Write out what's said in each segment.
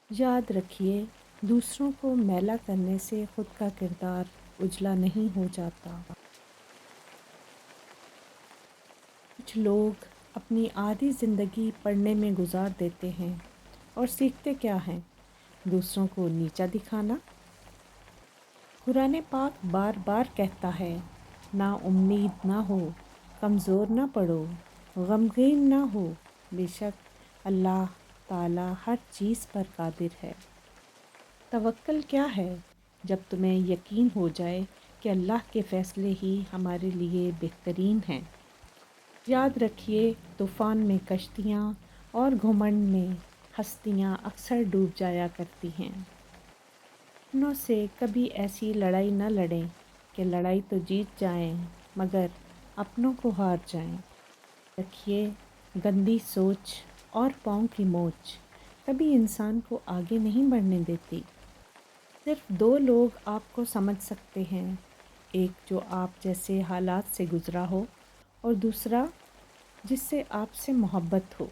یاد رکھیے، دوسروں کو میلا کرنے سے خود کا کردار اجلا نہیں ہو جاتا۔ کچھ لوگ اپنی آدھی زندگی پڑھنے میں گزار دیتے ہیں اور سیکھتے کیا ہیں؟ دوسروں کو نیچا دکھانا۔ قرآن پاک بار بار کہتا ہے، نا امید نہ ہو، کمزور نہ پڑو، غمگین نہ ہو، بے شک اللہ تعالیٰ ہر چیز پر قادر ہے۔ توکل کیا ہے؟ جب تمہیں یقین ہو جائے کہ اللہ کے فیصلے ہی ہمارے لیے بہترین ہیں۔ یاد رکھیے، طوفان میں کشتیاں اور گھمنڈ میں ہستیاں اکثر ڈوب جایا کرتی ہیں۔ اپنوں سے کبھی ایسی لڑائی نہ لڑیں کہ لڑائی تو جیت جائیں مگر اپنوں کو ہار جائیں۔ رکھیے، گندی سوچ اور پاؤں کی موچ کبھی انسان کو آگے نہیں بڑھنے دیتی۔ صرف دو لوگ آپ کو سمجھ سکتے ہیں، ایک جو آپ جیسے حالات سے گزرا ہو اور دوسرا جس سے آپ سے محبت ہو۔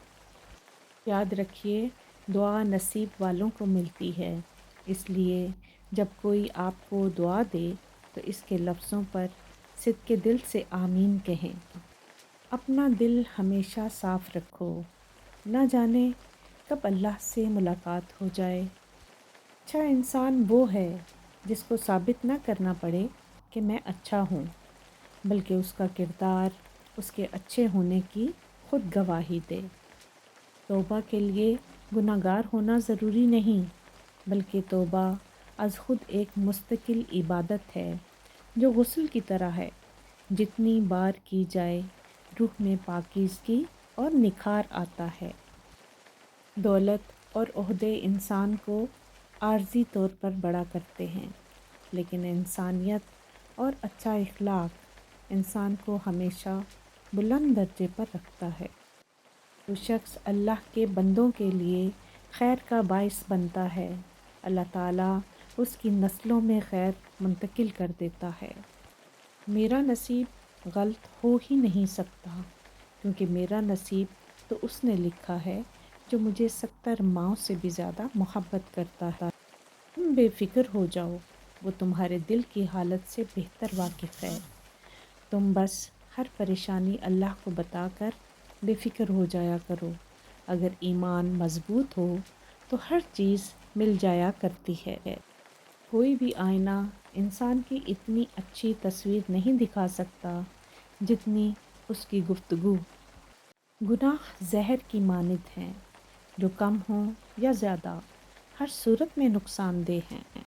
یاد رکھیے، دعا نصیب والوں کو ملتی ہے، اس لیے جب کوئی آپ کو دعا دے تو اس کے لفظوں پر صدق دل سے آمین کہیں۔ اپنا دل ہمیشہ صاف رکھو، نہ جانے کب اللہ سے ملاقات ہو جائے۔ اچھا انسان وہ ہے جس کو ثابت نہ کرنا پڑے کہ میں اچھا ہوں، بلکہ اس کا کردار اس کے اچھے ہونے کی خود گواہی دے۔ توبہ کے لیے گناہ گار ہونا ضروری نہیں، بلکہ توبہ از خود ایک مستقل عبادت ہے جو غسل کی طرح ہے، جتنی بار کی جائے روح میں پاکیزگی اور نکھار آتا ہے۔ دولت اور عہدے انسان کو عارضی طور پر بڑا کرتے ہیں، لیکن انسانیت اور اچھا اخلاق انسان کو ہمیشہ بلند درجے پر رکھتا ہے۔ جو شخص اللہ کے بندوں کے لیے خیر کا باعث بنتا ہے، اللہ تعالیٰ اس کی نسلوں میں خیر منتقل کر دیتا ہے۔ میرا نصیب غلط ہو ہی نہیں سکتا، کیونکہ میرا نصیب تو اس نے لکھا ہے جو مجھے 70 ماؤں سے بھی زیادہ محبت کرتا ہے۔ تم بے فکر ہو جاؤ، وہ تمہارے دل کی حالت سے بہتر واقف ہے۔ تم بس ہر پریشانی اللہ کو بتا کر بے فکر ہو جایا کرو۔ اگر ایمان مضبوط ہو تو ہر چیز مل جایا کرتی ہے۔ کوئی بھی آئینہ انسان کی اتنی اچھی تصویر نہیں دکھا سکتا جتنی اس کی گفتگو۔ گناہ زہر کی مانند ہیں، جو کم ہوں یا زیادہ ہر صورت میں نقصان دہ ہیں۔